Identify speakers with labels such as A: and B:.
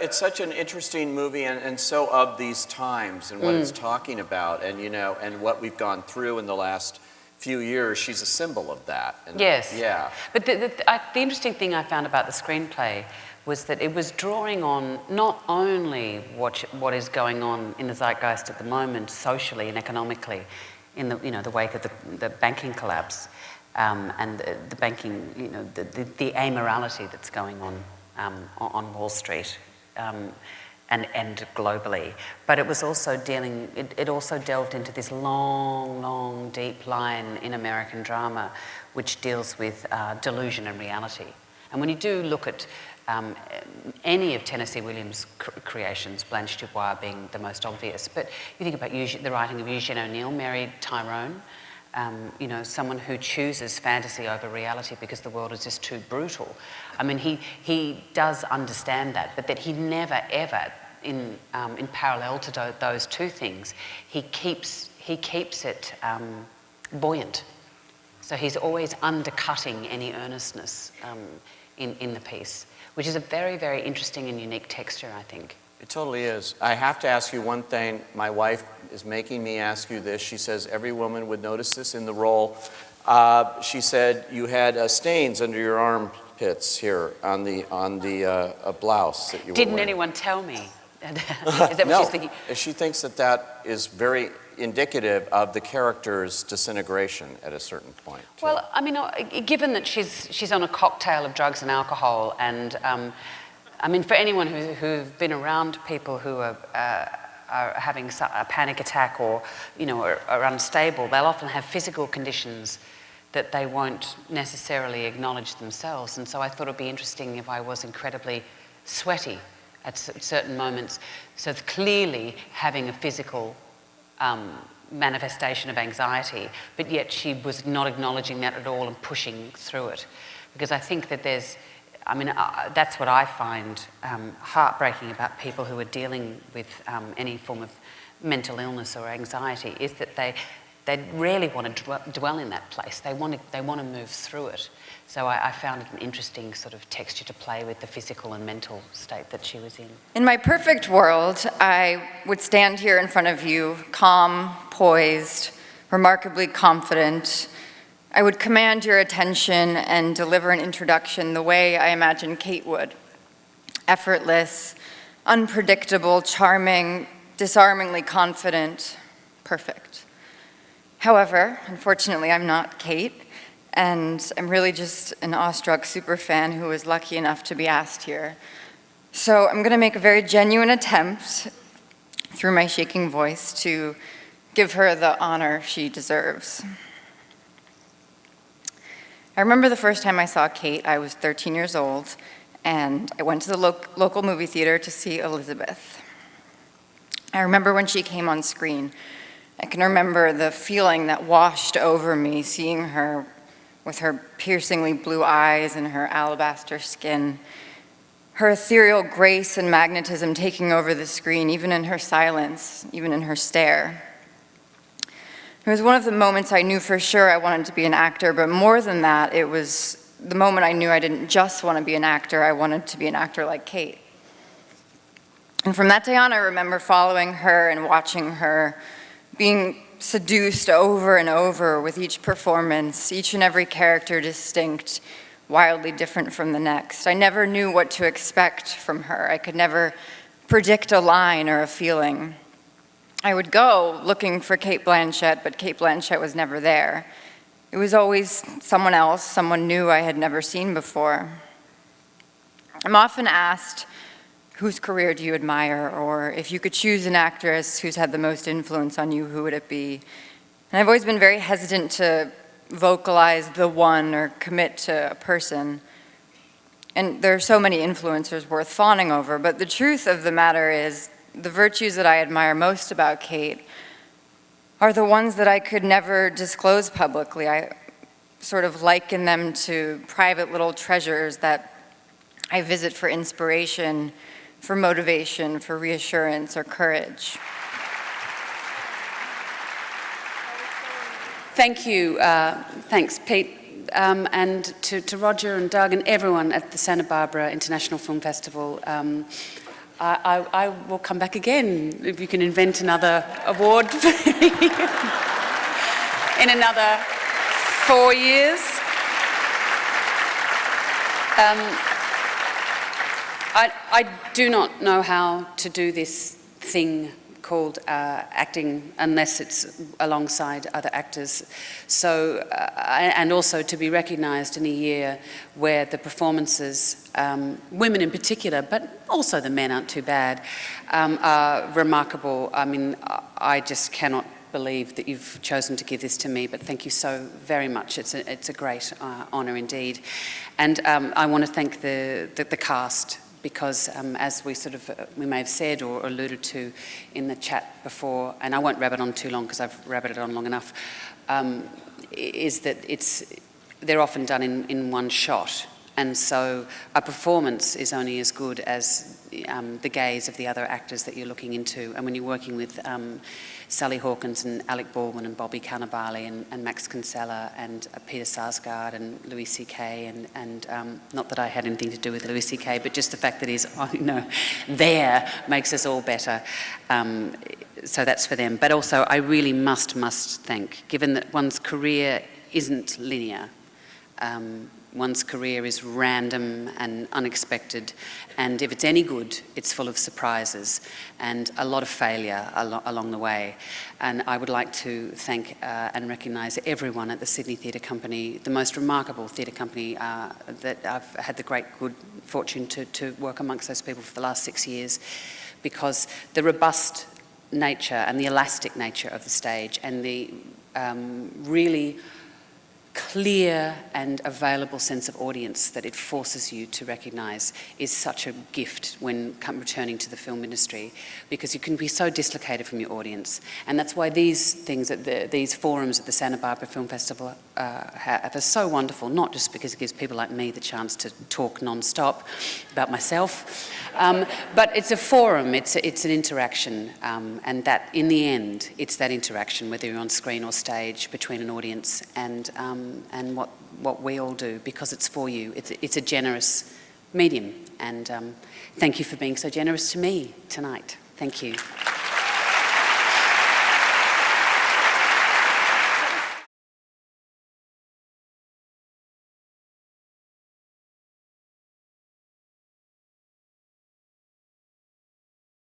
A: it's such an interesting movie, and so of these times and what it's talking about, and you know, and what we've gone through in the last few years. She's a symbol of that. And
B: yes.
A: Yeah.
B: But the interesting thing I found about the screenplay was that it was drawing on not only what is going on in the zeitgeist at the moment, socially and economically, in the wake of the banking collapse, and the banking, the amorality that's going on Wall Street, and globally, but it was also it also delved into this long, deep line in American drama, which deals with delusion and reality. And when you do look at any of Tennessee Williams' creations, Blanche Dubois being the most obvious, but you think about the writing of Eugene O'Neill, Mary Tyrone, someone who chooses fantasy over reality because the world is just too brutal. I mean, he does understand that, but that he never ever, in parallel to those two things, he keeps it buoyant. So he's always undercutting any earnestness in the piece, which is a very, very interesting and unique texture, I think.
A: It totally is. I have to ask you one thing. My wife is making me ask you this. She says every woman would notice this in the role. She said you had stains under your armpits here on the blouse that you were
B: Didn't
A: wearing.
B: anyone tell me? Is that what
A: No.
B: she's thinking?
A: She thinks that is very indicative of the character's disintegration at a certain point. Too.
B: Well, I mean, given that she's on a cocktail of drugs and alcohol, and I mean, for anyone who've been around people who are having a panic attack or, are unstable, they'll often have physical conditions that they won't necessarily acknowledge themselves. And so I thought it'd be interesting if I was incredibly sweaty at certain moments. So it's clearly having a physical manifestation of anxiety, but yet she was not acknowledging that at all and pushing through it. Because I think that that's what I find heartbreaking about people who are dealing with any form of mental illness or anxiety, is that they rarely want to dwell in that place. They want to move through it. So I found it an interesting sort of texture to play with the physical and mental state that she was in.
C: In my perfect world, I would stand here in front of you, calm, poised, remarkably confident. I would command your attention and deliver an introduction the way I imagine Cate would. Effortless, unpredictable, charming, disarmingly confident, perfect. However, unfortunately, I'm not Cate, and I'm really just an awestruck superfan who was lucky enough to be asked here. So I'm going to make a very genuine attempt, through my shaking voice, to give her the honor she deserves. I remember the first time I saw Cate. I was 13 years old, and I went to the local movie theater to see Elizabeth. I remember when she came on screen. I can remember the feeling that washed over me, seeing her with her piercingly blue eyes and her alabaster skin, her ethereal grace and magnetism taking over the screen, even in her silence, even in her stare. It was one of the moments I knew for sure I wanted to be an actor, but more than that, it was the moment I knew I didn't just want to be an actor, I wanted to be an actor like Cate. And from that day on, I remember following her and watching her, being seduced over and over with each performance, each and every character distinct, wildly different from the next. I never knew what to expect from her. I could never predict a line or a feeling. I would go looking for Cate Blanchett, but Cate Blanchett was never there. It was always someone else, someone new I had never seen before. I'm often asked, whose career do you admire? Or if you could choose an actress who's had the most influence on you, who would it be? And I've always been very hesitant to vocalize the one or commit to a person. And there are so many influencers worth fawning over, but the truth of the matter is the virtues that I admire most about Cate are the ones that I could never disclose publicly. I sort of liken them to private little treasures that I visit for inspiration, for motivation, for reassurance, or courage.
B: Thank you. Thanks, Pete. And to Roger and Doug and everyone at the Santa Barbara International Film Festival. I will come back again if you can invent another award in another 4 years. I do not know how to do this thing called acting unless it's alongside other actors. So, and also to be recognised in a year where the performances, women in particular, but also the men aren't too bad, are remarkable. I mean, I just cannot believe that you've chosen to give this to me, but thank you so very much. It's a great honour indeed. And I want to thank the cast, because as we may have said or alluded to in the chat before, and I won't rabbit on too long because I've rabbited on long enough, is that they're often done in one shot. And so a performance is only as good as the gaze of the other actors that you're looking into. And when you're working with Sally Hawkins and Alec Baldwin and Bobby Cannavale and Max Kinsella and Peter Sarsgaard and Louis C.K. and not that I had anything to do with Louis C.K., but just the fact that he's there makes us all better. So that's for them. But also I really must thank, given that one's career isn't linear, one's career is random and unexpected, and if it's any good, it's full of surprises and a lot of failure along the way. And I would like to thank and recognise everyone at the Sydney Theatre Company, the most remarkable theatre company that I've had the great good fortune to work amongst those people for the last 6 years, because the robust nature and the elastic nature of the stage and the really clear and available sense of audience that it forces you to recognise is such a gift when returning to the film industry, because you can be so dislocated from your audience. And that's why these things, these forums at the Santa Barbara Film Festival are so wonderful, not just because it gives people like me the chance to talk non-stop about myself, but it's a forum, it's an interaction, and that in the end, it's that interaction, whether you're on screen or stage, between an audience and what we all do, because it's for you. It's a generous medium, and thank you for being so generous to me tonight. Thank you.